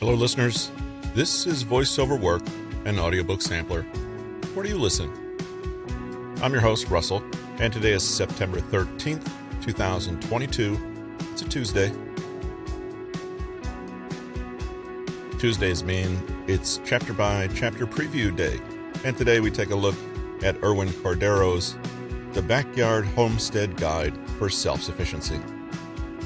Hello, listeners. This is voiceover work, an audiobook sampler. Where do you listen? I'm your host, Russell, and today is September 13th, 2022. It's a Tuesday. Tuesdays mean it's chapter by chapter preview day, and today we take a look at Irwin Cordero's The Backyard Homestead Guide for Self Sufficiency.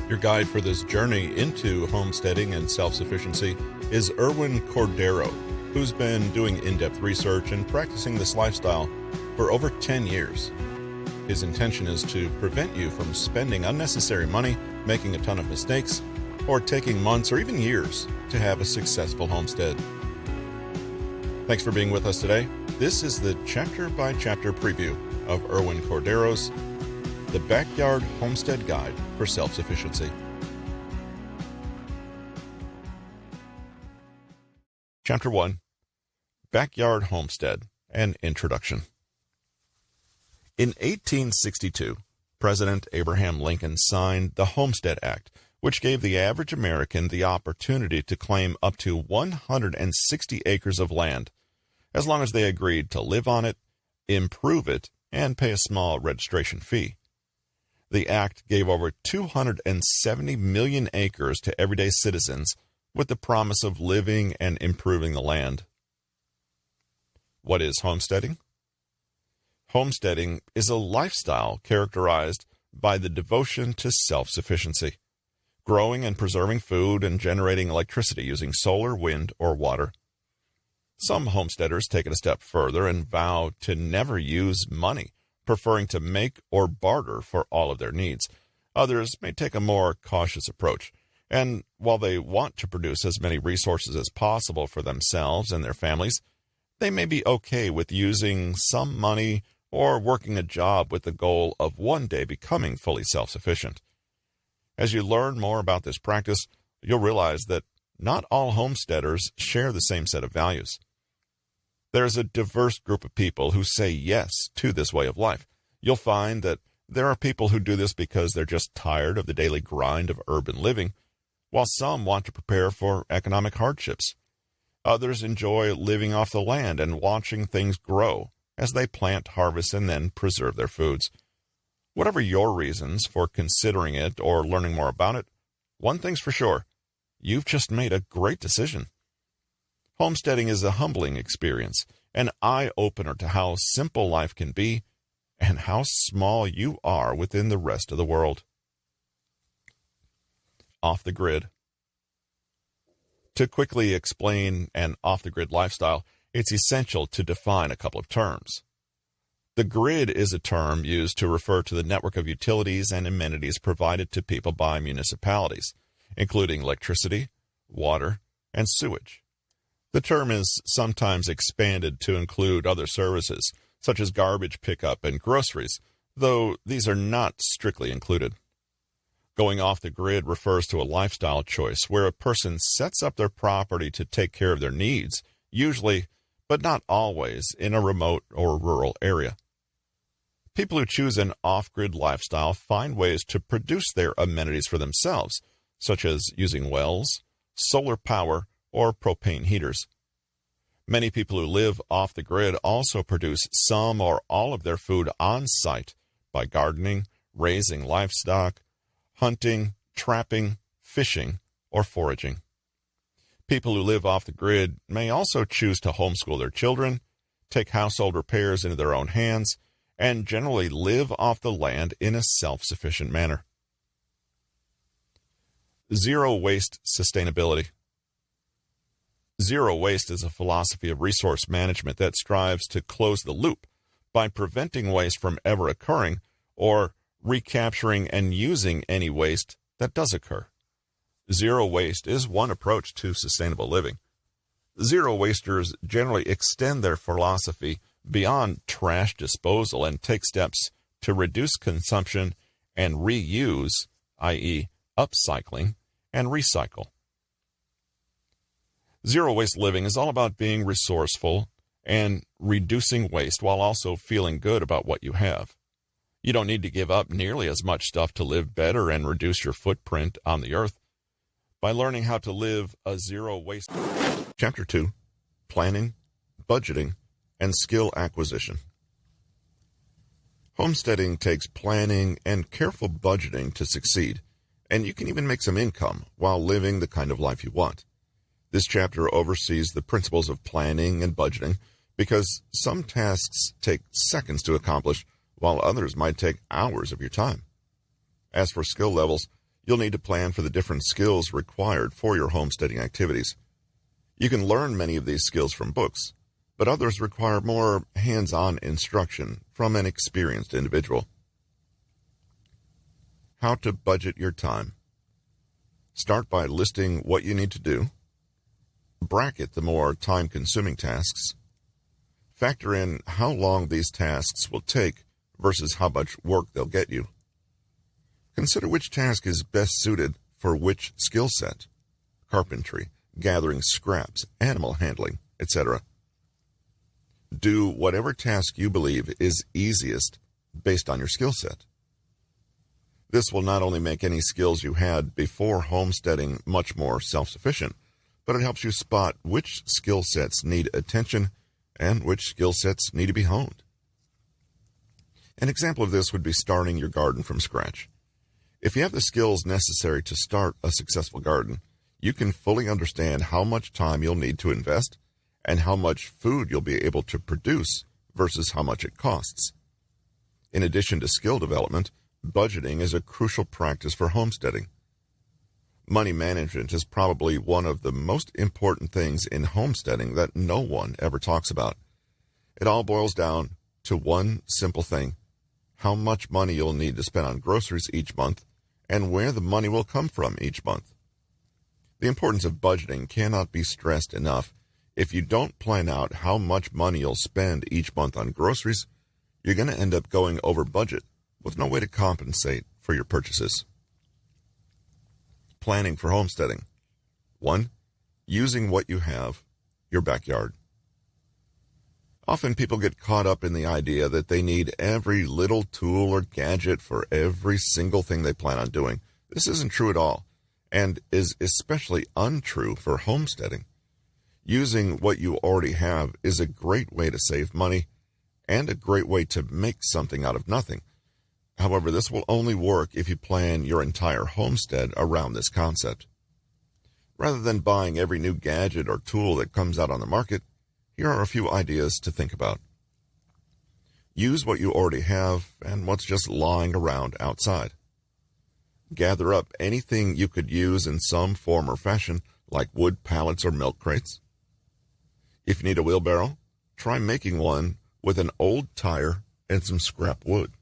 Your guide for this journey into homesteading and self-sufficiency is Irwin Cordero, who's been doing in-depth research and practicing this lifestyle for over 10 years. His intention is to prevent you from spending unnecessary money, making a ton of mistakes, or taking months or even years to have a successful homestead. Thanks for being with us today. This is the chapter-by-chapter preview of Irwin Cordero's The Backyard Homestead Guide for Self-Sufficiency. Chapter 1, Backyard Homestead, an Introduction. In 1862, President Abraham Lincoln signed the Homestead Act, which gave the average American the opportunity to claim up to 160 acres of land, as long as they agreed to live on it, improve it, and pay a small registration fee. The act gave over 270 million acres to everyday citizens with the promise of living and improving the land. What is homesteading? Homesteading is a lifestyle characterized by the devotion to self-sufficiency, growing and preserving food and generating electricity using solar, wind, or water. Some homesteaders take it a step further and vow to never use money, preferring to make or barter for all of their needs. Others may take a more cautious approach, and while they want to produce as many resources as possible for themselves and their families, they may be okay with using some money or working a job with the goal of one day becoming fully self-sufficient. As you learn more about this practice, you'll realize that not all homesteaders share the same set of values. There's a diverse group of people who say yes to this way of life. You'll find that there are people who do this because they're just tired of the daily grind of urban living, while some want to prepare for economic hardships. Others enjoy living off the land and watching things grow as they plant, harvest, and then preserve their foods. Whatever your reasons for considering it or learning more about it, one thing's for sure, you've just made a great decision. Homesteading is a humbling experience, an eye-opener to how simple life can be and how small you are within the rest of the world. Off the grid. To quickly explain an off-the-grid lifestyle, it's essential to define a couple of terms. The grid is a term used to refer to the network of utilities and amenities provided to people by municipalities, including electricity, water, and sewage. The term is sometimes expanded to include other services, such as garbage pickup and groceries, though these are not strictly included. Going off the grid refers to a lifestyle choice where a person sets up their property to take care of their needs, usually, but not always, in a remote or rural area. People who choose an off-grid lifestyle find ways to produce their amenities for themselves, such as using wells, solar power, or propane heaters. Many people who live off the grid also produce some or all of their food on site by gardening, raising livestock, hunting, trapping, fishing, or foraging. People who live off the grid may also choose to homeschool their children, take household repairs into their own hands, and generally live off the land in a self-sufficient manner. Zero waste sustainability. Zero waste is a philosophy of resource management that strives to close the loop by preventing waste from ever occurring or recapturing and using any waste that does occur. Zero waste is one approach to sustainable living. Zero wasters generally extend their philosophy beyond trash disposal and take steps to reduce consumption and reuse, i.e., upcycling, and recycle. Zero-waste living is all about being resourceful and reducing waste while also feeling good about what you have. You don't need to give up nearly as much stuff to live better and reduce your footprint on the earth. by learning how to live a zero-waste. Chapter 2, Planning, Budgeting, and Skill Acquisition. Homesteading takes planning and careful budgeting to succeed, and you can even make some income while living the kind of life you want. This chapter oversees the principles of planning and budgeting because some tasks take seconds to accomplish, while others might take hours of your time. As for skill levels, you'll need to plan for the different skills required for your homesteading activities. You can learn many of these skills from books, but others require more hands-on instruction from an experienced individual. How to budget your time. Start by listing what you need to do. Bracket the more time-consuming tasks. Factor in how long these tasks will take versus how much work they'll get you. Consider which task is best suited for which skill set: carpentry, gathering scraps, animal handling, etc. Do whatever task you believe is easiest based on your skill set. This will not only make any skills you had before homesteading much more self-sufficient, but it helps you spot which skill sets need attention and which skill sets need to be honed. An example of this would be starting your garden from scratch. If you have the skills necessary to start a successful garden, you can fully understand how much time you'll need to invest and how much food you'll be able to produce versus how much it costs. In addition to skill development, budgeting is a crucial practice for homesteading. Money management is probably one of the most important things in homesteading that no one ever talks about. It all boils down to one simple thing: how much money you'll need to spend on groceries each month and where the money will come from each month. The importance of budgeting cannot be stressed enough. If you don't plan out how much money you'll spend each month on groceries, you're going to end up going over budget with no way to compensate for your purchases. Planning for homesteading. 1. Using what you have, your backyard. Often people get caught up in the idea that they need every little tool or gadget for every single thing they plan on doing. This isn't true at all, and is especially untrue for homesteading. Using what you already have is a great way to save money and a great way to make something out of nothing. However, this will only work if you plan your entire homestead around this concept. Rather than buying every new gadget or tool that comes out on the market, here are a few ideas to think about. Use what you already have and what's just lying around outside. Gather up anything you could use in some form or fashion, like wood pallets or milk crates. If you need a wheelbarrow, try making one with an old tire and some scrap wood.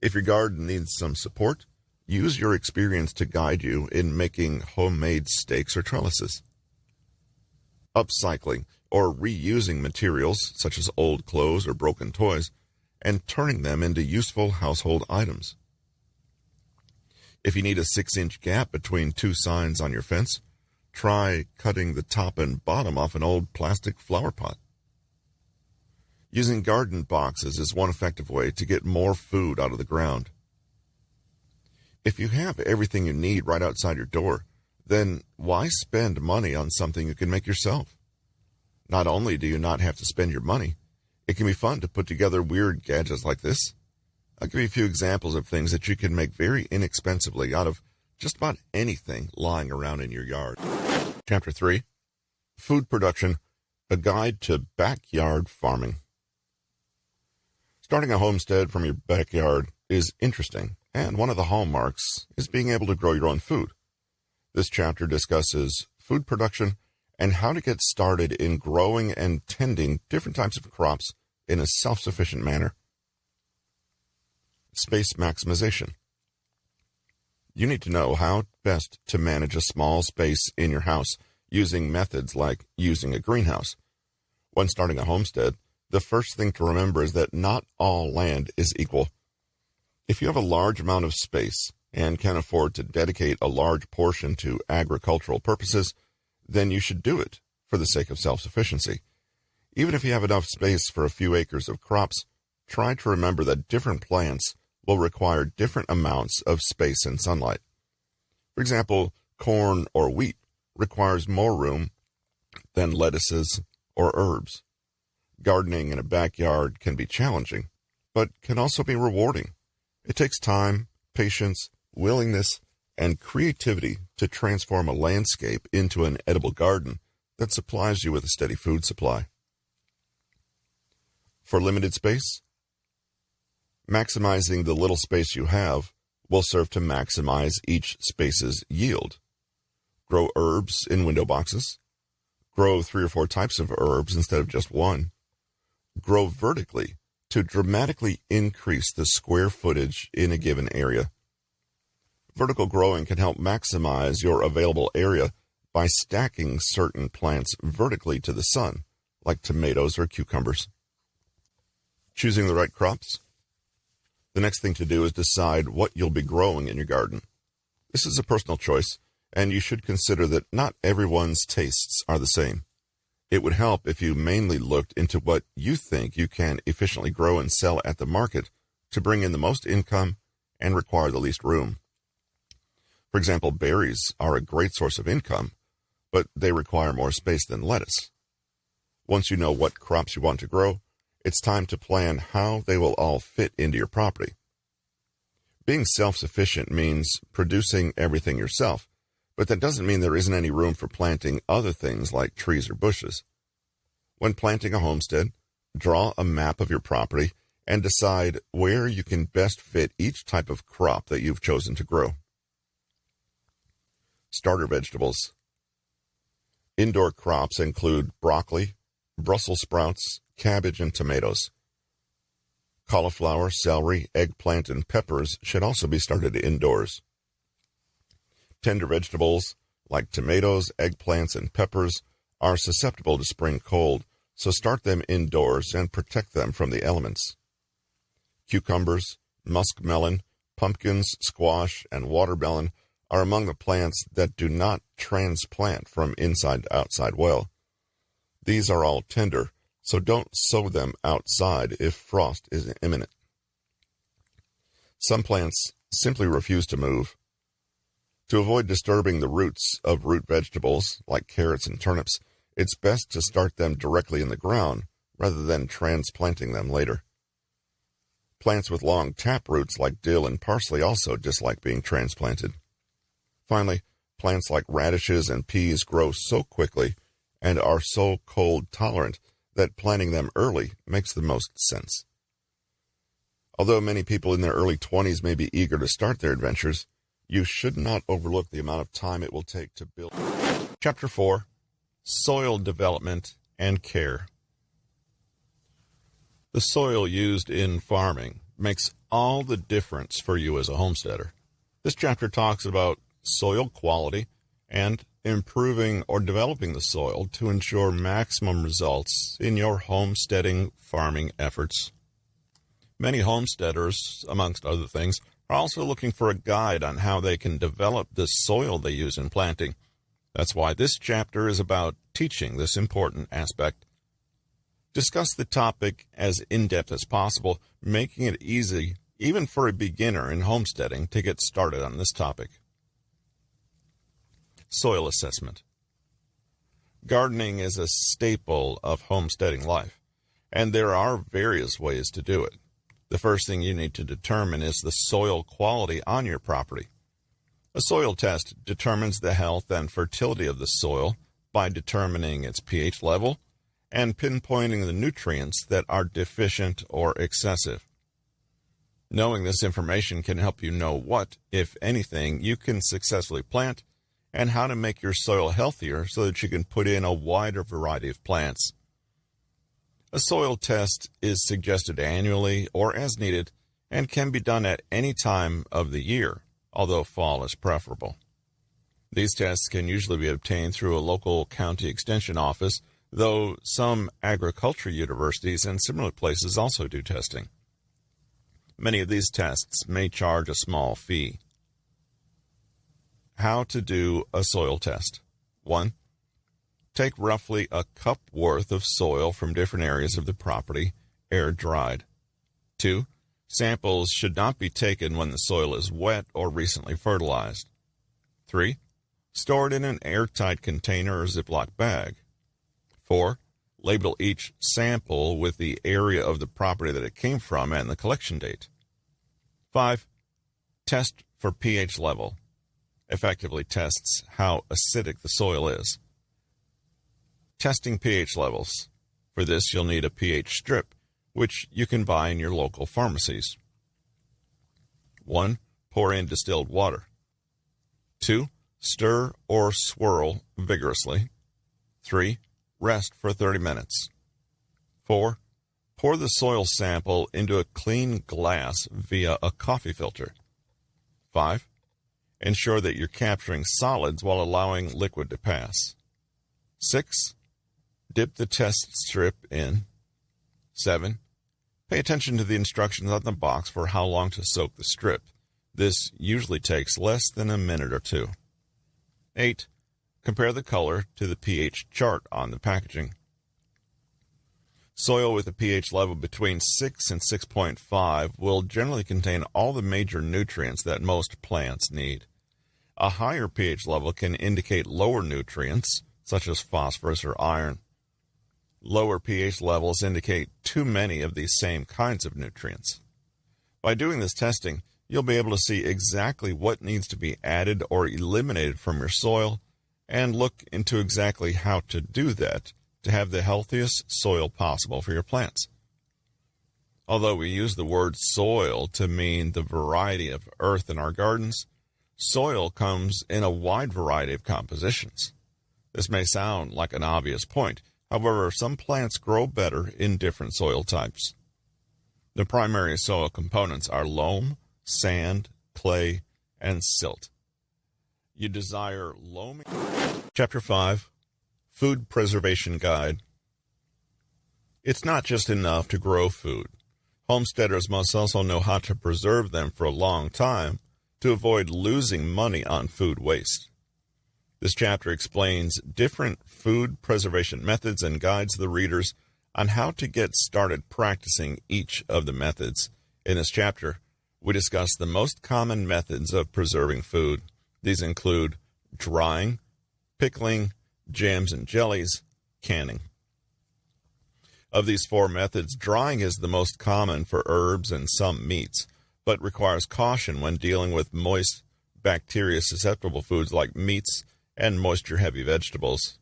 If your garden needs some support, use your experience to guide you in making homemade stakes or trellises. Upcycling or reusing materials such as old clothes or broken toys and turning them into useful household items. If you need a 6-inch gap between two signs on your fence, try cutting the top and bottom off an old plastic flower pot. Using garden boxes is one effective way to get more food out of the ground. If you have everything you need right outside your door, then why spend money on something you can make yourself? Not only do you not have to spend your money, it can be fun to put together weird gadgets like this. I'll give you a few examples of things that you can make very inexpensively out of just about anything lying around in your yard. Chapter 3, Food Production, a Guide to Backyard Farming. Starting a homestead from your backyard is interesting, and one of the hallmarks is being able to grow your own food. This chapter discusses food production and how to get started in growing and tending different types of crops in a self-sufficient manner. Space maximization. You need to know how best to manage a small space in your house using methods like using a greenhouse. When starting a homestead, the first thing to remember is that not all land is equal. If you have a large amount of space and can afford to dedicate a large portion to agricultural purposes, then you should do it for the sake of self-sufficiency. Even if you have enough space for a few acres of crops, try to remember that different plants will require different amounts of space and sunlight. For example, Corn or wheat requires more room than lettuces or herbs. Gardening in a backyard can be challenging, but can also be rewarding. It takes time, patience, willingness, and creativity to transform a landscape into an edible garden that supplies you with a steady food supply. For limited space, maximizing the little space you have will serve to maximize each space's yield. Grow herbs in window boxes. Grow 3 or 4 types of herbs instead of just one. Grow vertically to dramatically increase the square footage in a given area. Vertical growing can help maximize your available area by stacking certain plants vertically to the sun, like tomatoes or cucumbers. Choosing the right crops. The next thing to do is decide what you'll be growing in your garden. This is a personal choice, and you should consider that not everyone's tastes are the same. It would help if you mainly looked into what you think you can efficiently grow and sell at the market to bring in the most income and require the least room. For example, berries are a great source of income, but they require more space than lettuce. Once you know what crops you want to grow, it's time to plan how they will all fit into your property. Being self-sufficient means producing everything yourself, but that doesn't mean there isn't any room for planting other things like trees or bushes. When planting a homestead, draw a map of your property and decide where you can best fit each type of crop that you've chosen to grow. Starter vegetables. Indoor crops include broccoli, Brussels sprouts, cabbage, and tomatoes. Cauliflower, celery, eggplant, and peppers should also be started indoors. Tender vegetables like tomatoes, eggplants, and peppers are susceptible to spring cold, so start them indoors and protect them from the elements. Cucumbers, muskmelon, pumpkins, squash, and watermelon are among the plants that do not transplant from inside to outside well. These are all tender, so don't sow them outside if frost is imminent. Some plants simply refuse to move. To avoid disturbing the roots of root vegetables, like carrots and turnips, it's best to start them directly in the ground rather than transplanting them later. Plants with long tap roots like dill and parsley also dislike being transplanted. Finally, plants like radishes and peas grow so quickly and are so cold tolerant that planting them early makes the most sense. Although many people in their early 20s may be eager to start their adventures, you should not overlook the amount of time it will take to build. Chapter 4, Soil Development and Care. The soil used in farming makes all the difference for you as a homesteader. This chapter talks about soil quality and improving or developing the soil to ensure maximum results in your homesteading farming efforts. Many homesteaders, amongst other things, are also looking for a guide on how they can develop the soil they use in planting. That's why this chapter is about teaching this important aspect. Discuss the topic as in-depth as possible, making it easy, even for a beginner in homesteading, to get started on this topic. Soil assessment. Gardening is a staple of homesteading life, and there are various ways to do it. The first thing you need to determine is the soil quality on your property. A soil test determines the health and fertility of the soil by determining its pH level and pinpointing the nutrients that are deficient or excessive. Knowing this information can help you know what, if anything, you can successfully plant and how to make your soil healthier so that you can put in a wider variety of plants. A soil test is suggested annually or as needed and can be done at any time of the year, although fall is preferable. These tests can usually be obtained through a local county extension office, though some agriculture universities and similar places also do testing. Many of these tests may charge a small fee. How to do a soil test. 1. Take roughly a cup worth of soil from different areas of the property, air-dried. 2. Samples should not be taken when the soil is wet or recently fertilized. 3. Store it in an airtight container or Ziploc bag. 4. Label each sample with the area of the property that it came from and the collection date. 5. Test for pH level. Effectively tests how acidic the soil is. Testing pH levels. For this, you'll need a pH strip, which you can buy in your local pharmacies. 1. Pour in distilled water. 2. Stir or swirl vigorously. 3. Rest for 30 minutes. 4. Pour the soil sample into a clean glass via a coffee filter. 5. Ensure that you're capturing solids while allowing liquid to pass. 6. Dip the test strip in. 7. Pay attention to the instructions on the box for how long to soak the strip. This usually takes less than a minute or 2. 8. Compare the color to the pH chart on the packaging. Soil with a pH level between 6 and 6.5 will generally contain all the major nutrients that most plants need. A higher pH level can indicate lower nutrients, such as phosphorus or iron. Lower pH levels indicate too many of these same kinds of nutrients. By doing this testing, you'll be able to see exactly what needs to be added or eliminated from your soil and look into exactly how to do that to have the healthiest soil possible for your plants. Although we use the word soil to mean the variety of earth in our gardens, soil comes in a wide variety of compositions. This may sound like an obvious point. However, some plants grow better in different soil types. The primary soil components are loam, sand, clay, and silt. You desire loamy. Chapter 5, Food Preservation Guide. It's not just enough to grow food. Homesteaders must also know how to preserve them for a long time to avoid losing money on food waste. This chapter explains different food preservation methods and guides the readers on how to get started practicing each of the methods. In this chapter, we discuss the most common methods of preserving food. These include drying, pickling, jams and jellies, canning. Of these 4 methods, drying is the most common for herbs and some meats, but requires caution when dealing with moist, bacteria-susceptible foods like meats and moisture-heavy vegetables.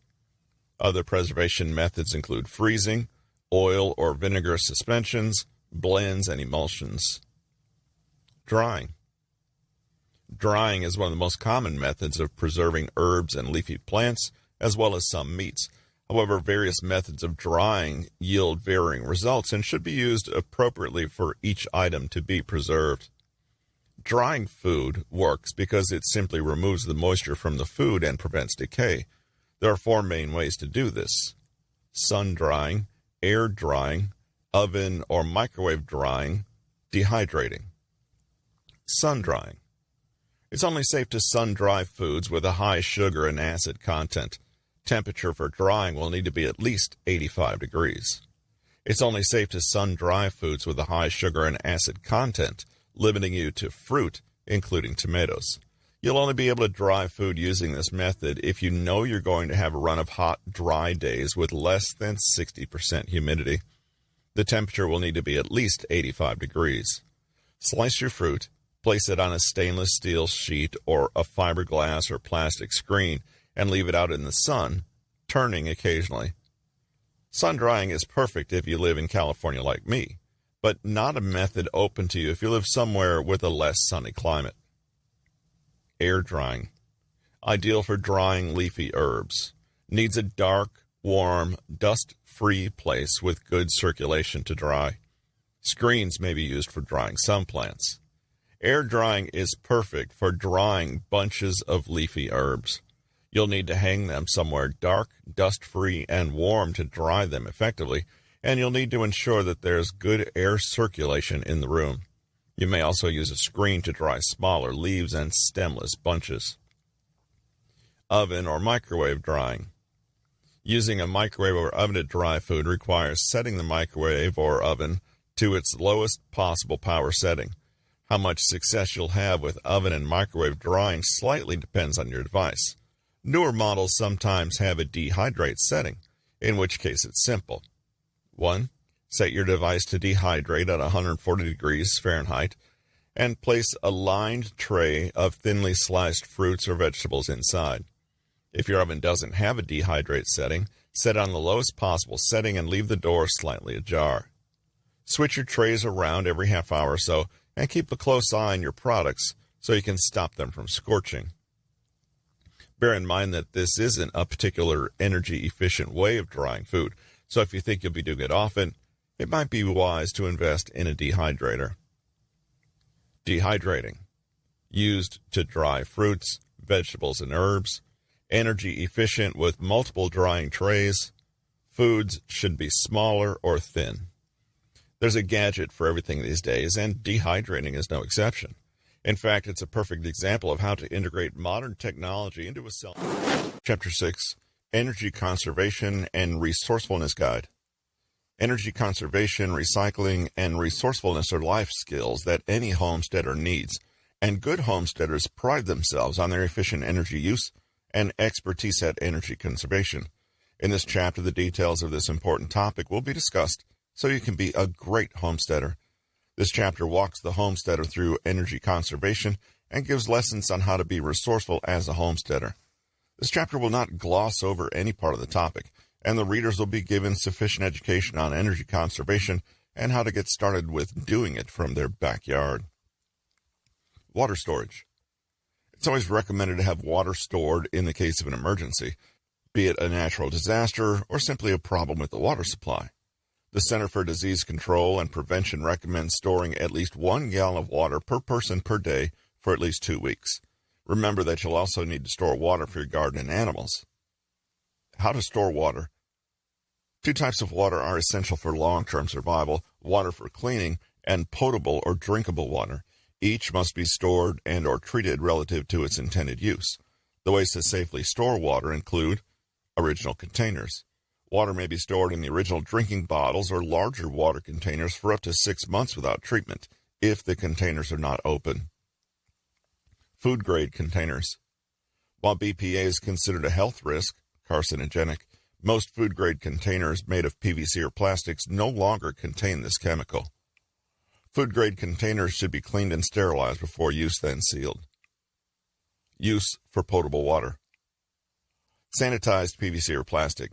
Other preservation methods include freezing, oil or vinegar suspensions, blends, and emulsions. Drying. Drying is one of the most common methods of preserving herbs and leafy plants, as well as some meats. However, various methods of drying yield varying results and should be used appropriately for each item to be preserved. Drying food works because it simply removes the moisture from the food and prevents decay. There are 4 main ways to do this: sun drying, air drying, oven or microwave drying, dehydrating. Sun drying. It's only safe to sun-dry foods with a high sugar and acid content. Temperature for drying will need to be at least 85 degrees. It's only safe to sun-dry foods with a high sugar and acid content, limiting you to fruit, including tomatoes. You'll only be able to dry food using this method if you know you're going to have a run of hot, dry days with less than 60% humidity. The temperature will need to be at least 85 degrees. Slice your fruit. Place it on a stainless steel sheet or a fiberglass or plastic screen and leave it out in the sun, turning occasionally. Sun drying is perfect if you live in California like me, but not a method open to you if you live somewhere with a less sunny climate. Air drying. Ideal for drying leafy herbs. Needs a dark, warm, dust-free place with good circulation to dry. Screens may be used for drying some plants. Air drying is perfect for drying bunches of leafy herbs. You'll need to hang them somewhere dark, dust-free, and warm to dry them effectively, and you'll need to ensure that there's good air circulation in the room. You may also use a screen to dry smaller leaves and stemless bunches. Oven or microwave drying. Using a microwave or oven to dry food requires setting the microwave or oven to its lowest possible power setting. How much success you'll have with oven and microwave drying slightly depends on your device. Newer models sometimes have a dehydrate setting, in which case it's simple. 1. Set your device to dehydrate at 140 degrees Fahrenheit and place a lined tray of thinly sliced fruits or vegetables inside. If your oven doesn't have a dehydrate setting, set it on the lowest possible setting and leave the door slightly ajar. Switch your trays around every half hour or so and keep a close eye on your products so you can stop them from scorching. Bear in mind that this isn't a particular energy-efficient way of drying food, so if you think you'll be doing it often, it might be wise to invest in a dehydrator. Dehydrating. Used to dry fruits, vegetables, and herbs. Energy efficient with multiple drying trays. Foods should be smaller or thin. There's a gadget for everything these days, and dehydrating is no exception. In fact, it's a perfect example of how to integrate modern technology into a Chapter 6, Energy Conservation and Resourcefulness Guide. Energy conservation, recycling, and resourcefulness are life skills that any homesteader needs, and good homesteaders pride themselves on their efficient energy use and expertise at energy conservation. In this chapter, the details of this important topic will be discussed so you can be a great homesteader. This chapter walks the homesteader through energy conservation and gives lessons on how to be resourceful as a homesteader. This chapter will not gloss over any part of the topic, and the readers will be given sufficient education on energy conservation and how to get started with doing it from their backyard. Water storage. It's always recommended to have water stored in the case of an emergency, be it a natural disaster or simply a problem with the water supply. The Center for Disease Control and Prevention recommends storing at least 1 gallon of water per person per day for at least 2 weeks. Remember that you'll also need to store water for your garden and animals. How to store water. 2 types of water are essential for long-term survival: water for cleaning and potable or drinkable water. Each must be stored and or treated relative to its intended use. The ways to safely store water include original containers. Water may be stored in the original drinking bottles or larger water containers for up to 6 months without treatment, if the containers are not open. Food-grade containers. While BPA is considered a health risk, carcinogenic, most food-grade containers made of PVC or plastics no longer contain this chemical. Food-grade containers should be cleaned and sterilized before use, then sealed. Use for potable water. Sanitized PVC or plastic.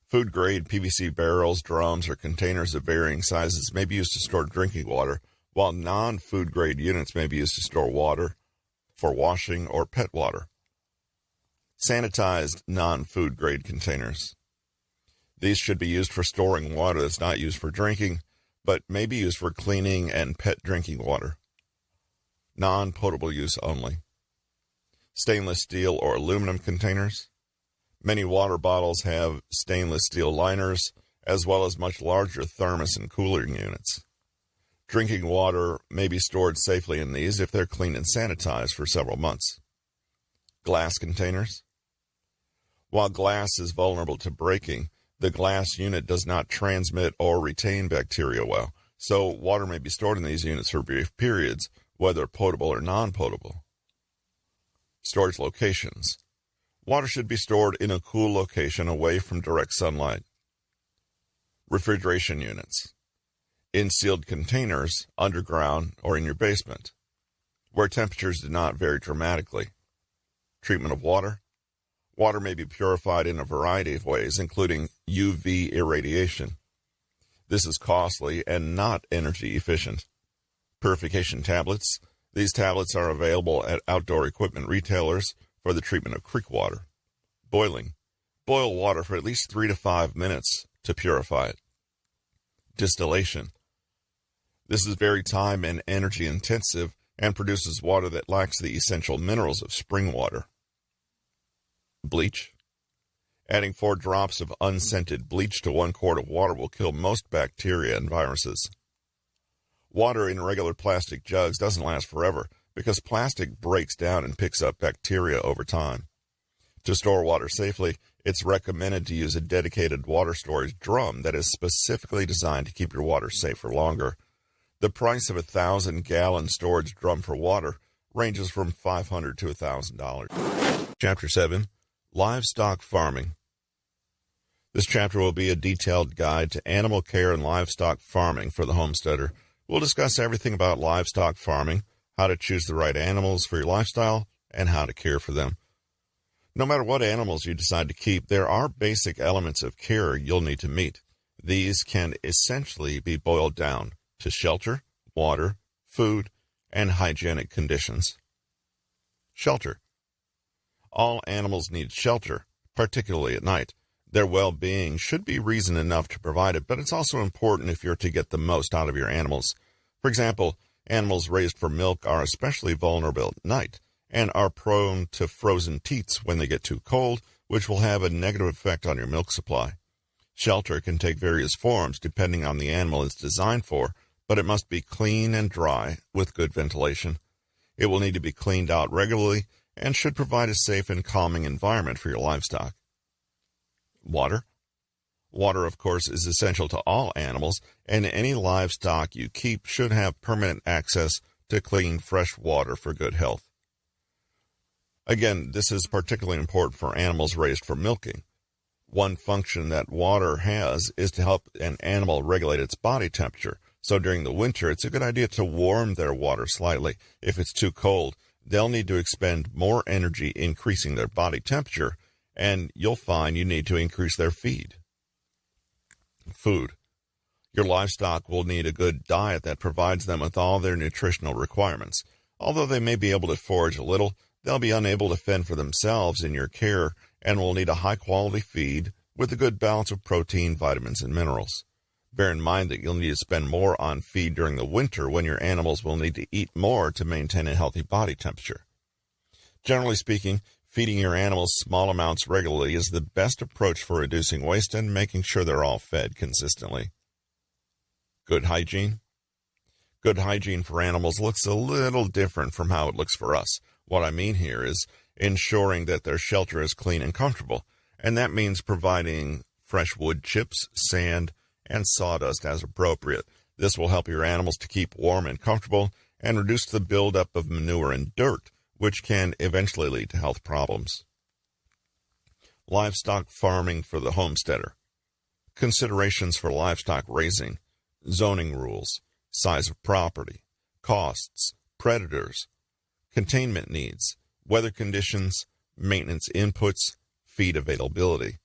Food-grade PVC barrels, drums, or containers of varying sizes may be used to store drinking water, while non-food-grade units may be used to store water for washing or pet water. Sanitized non-food-grade containers. These should be used for storing water that's not used for drinking, but may be used for cleaning and pet drinking water. Non-potable use only. Stainless steel or aluminum containers. Many water bottles have stainless steel liners, as well as much larger thermos and cooling units. Drinking water may be stored safely in these if they're cleaned and sanitized for several months. Glass containers. While glass is vulnerable to breaking, the glass unit does not transmit or retain bacteria well, so water may be stored in these units for brief periods, whether potable or non-potable. Storage locations. Water should be stored in a cool location away from direct sunlight. Refrigeration units. In sealed containers, underground, or in your basement, where temperatures do not vary dramatically. Treatment of water. Water may be purified in a variety of ways, including UV irradiation. This is costly and not energy efficient. Purification tablets. These tablets are available at outdoor equipment retailers for the treatment of creek water. Boiling. Boil water for at least 3 to 5 minutes to purify it. Distillation. This is very time and energy intensive and produces water that lacks the essential minerals of spring water. Bleach. Adding 4 drops of unscented bleach to 1 quart of water will kill most bacteria and viruses. Water in regular plastic jugs doesn't last forever because plastic breaks down and picks up bacteria over time. To store water safely, it's recommended to use a dedicated water storage drum that is specifically designed to keep your water safe for longer. The price of a 1,000-gallon storage drum for water ranges from $500 to $1,000. Chapter 7. Livestock farming. This chapter will be a detailed guide to animal care and livestock farming for the homesteader. We'll discuss everything about livestock farming, how to choose the right animals for your lifestyle, and how to care for them. No matter what animals you decide to keep, there are basic elements of care you'll need to meet. These can essentially be boiled down to shelter, water, food, and hygienic conditions. Shelter. All animals need shelter, particularly at night. Their well-being should be reason enough to provide it, but it's also important if you're to get the most out of your animals. For example, animals raised for milk are especially vulnerable at night and are prone to frozen teats when they get too cold, which will have a negative effect on your milk supply. Shelter can take various forms depending on the animal it's designed for, but it must be clean and dry with good ventilation. It will need to be cleaned out regularly and should provide a safe and calming environment for your livestock. Water. Water, of course, is essential to all animals, and any livestock you keep should have permanent access to clean, fresh water for good health. Again, this is particularly important for animals raised for milking. One function that water has is to help an animal regulate its body temperature. So during the winter, it's a good idea to warm their water slightly. If it's too cold, they'll need to expend more energy increasing their body temperature, and you'll find you need to increase their feed. Food. Your livestock will need a good diet that provides them with all their nutritional requirements. Although they may be able to forage a little, they'll be unable to fend for themselves in your care and will need a high-quality feed with a good balance of protein, vitamins, and minerals. Bear in mind that you'll need to spend more on feed during the winter when your animals will need to eat more to maintain a healthy body temperature. Generally speaking, feeding your animals small amounts regularly is the best approach for reducing waste and making sure they're all fed consistently. Good hygiene. Good hygiene for animals looks a little different from how it looks for us. What I mean here is ensuring that their shelter is clean and comfortable, and that means providing fresh wood chips, sand, and sawdust as appropriate. This will help your animals to keep warm and comfortable and reduce the buildup of manure and dirt, which can eventually lead to health problems. Livestock farming for the homesteader. Considerations for livestock raising, zoning rules, size of property, costs, predators, containment needs, weather conditions, maintenance inputs, feed availability.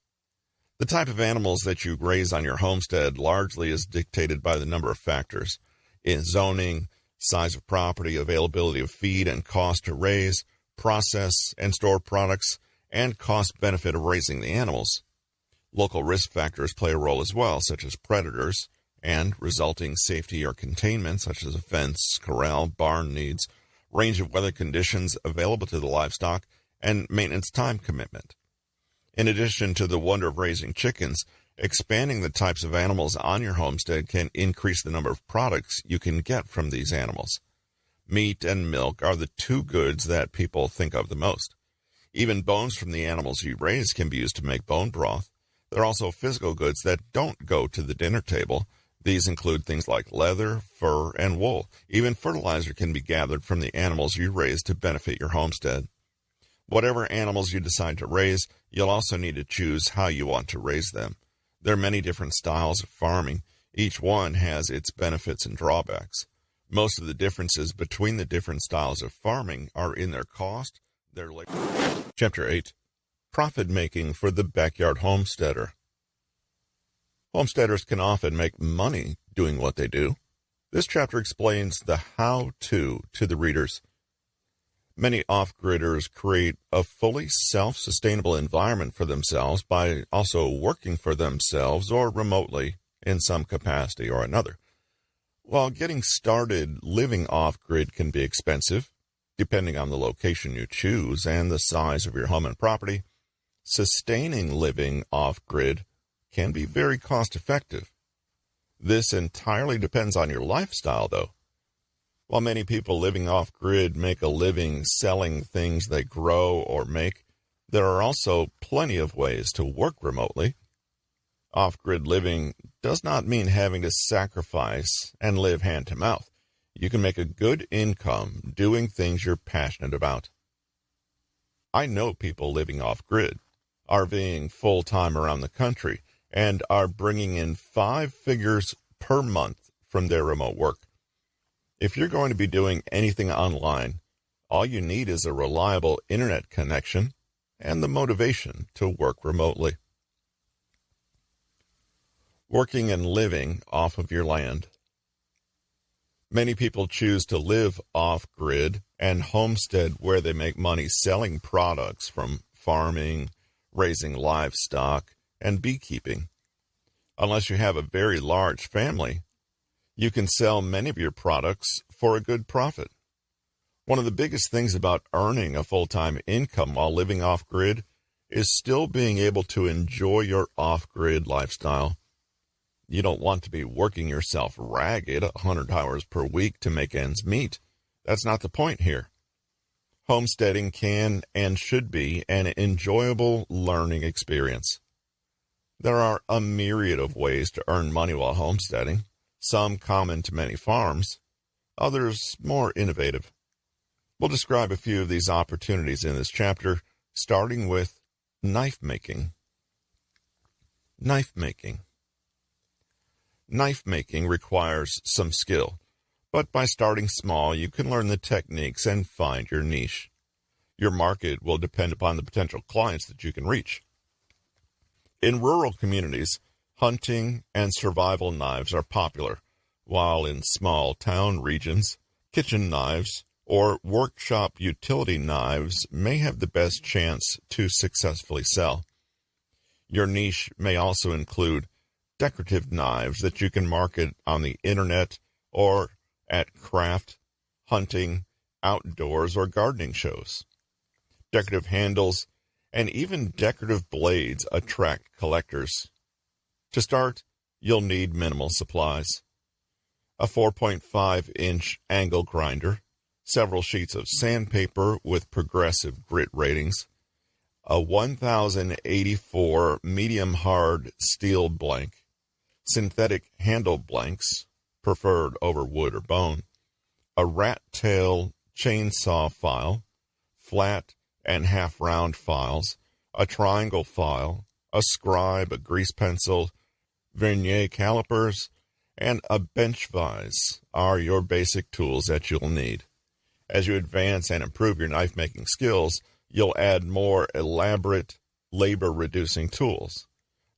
The type of animals that you raise on your homestead largely is dictated by the number of factors. In zoning, size of property, availability of feed and cost to raise, process and store products, and cost-benefit of raising the animals. Local risk factors play a role as well, such as predators, and resulting safety or containment, such as a fence, corral, barn needs, range of weather conditions available to the livestock, and maintenance time commitment. In addition to the wonder of raising chickens, expanding the types of animals on your homestead can increase the number of products you can get from these animals. Meat and milk are the two goods that people think of the most. Even bones from the animals you raise can be used to make bone broth. There are also physical goods that don't go to the dinner table. These include things like leather, fur, and wool. Even fertilizer can be gathered from the animals you raise to benefit your homestead. Whatever animals you decide to raise, you'll also need to choose how you want to raise them. There are many different styles of farming. Each one has its benefits and drawbacks. Most of the differences between the different styles of farming are in their cost, their labor. Chapter 8. Profit Making for the Backyard Homesteader. Homesteaders can often make money doing what they do. This chapter explains the how-to the readers. Many off-gridders create a fully self-sustainable environment for themselves by also working for themselves or remotely in some capacity or another. While getting started living off-grid can be expensive, depending on the location you choose and the size of your home and property, sustaining living off-grid can be very cost-effective. This entirely depends on your lifestyle, though. While many people living off-grid make a living selling things they grow or make, there are also plenty of ways to work remotely. Off-grid living does not mean having to sacrifice and live hand-to-mouth. You can make a good income doing things you're passionate about. I know people living off-grid. RVing full-time around the country and are bringing in 5 figures per month from their remote work. If you're going to be doing anything online, all you need is a reliable internet connection and the motivation to work remotely. Working and living off of your land. Many people choose to live off-grid and homestead where they make money selling products from farming, raising livestock, and beekeeping. Unless you have a very large family, you can sell many of your products for a good profit. One of the biggest things about earning a full-time income while living off-grid is still being able to enjoy your off-grid lifestyle. You don't want to be working yourself ragged 100 hours per week to make ends meet. That's not the point here. Homesteading can and should be an enjoyable learning experience. There are a myriad of ways to earn money while homesteading, some common to many farms, others more innovative. We'll describe a few of these opportunities in this chapter, starting with knife making. Knife making. Knife making requires some skill, but by starting small, you can learn the techniques and find your niche. Your market will depend upon the potential clients that you can reach. In rural communities, hunting and survival knives are popular, while in small town regions, kitchen knives or workshop utility knives may have the best chance to successfully sell. Your niche may also include decorative knives that you can market on the internet or at craft, hunting, outdoors, or gardening shows. Decorative handles and even decorative blades attract collectors. To start, you'll need minimal supplies. A 4.5-inch angle grinder, several sheets of sandpaper with progressive grit ratings, a 1084 medium hard steel blank, synthetic handle blanks, preferred over wood or bone, a rat tail chainsaw file, flat and half-round files, a triangle file, a scribe, a grease pencil, vernier calipers, and a bench vise are your basic tools that you'll need. As you advance and improve your knife-making skills, you'll add more elaborate, labor-reducing tools.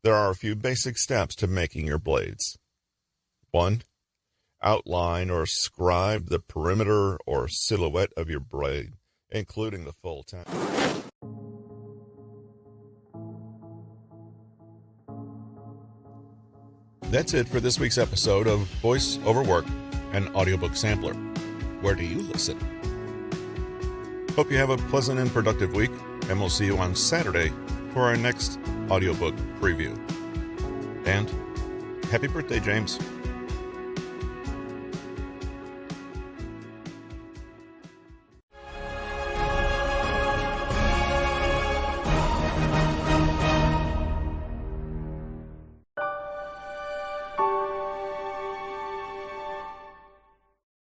There are a few basic steps to making your blades. 1. Outline or scribe the perimeter or silhouette of your blade, including the full tang. That's it for this week's episode of Voice Over Work, an audiobook sampler. Where do you listen? Hope you have a pleasant and productive week, and we'll see you on Saturday for our next audiobook preview. And happy birthday, James.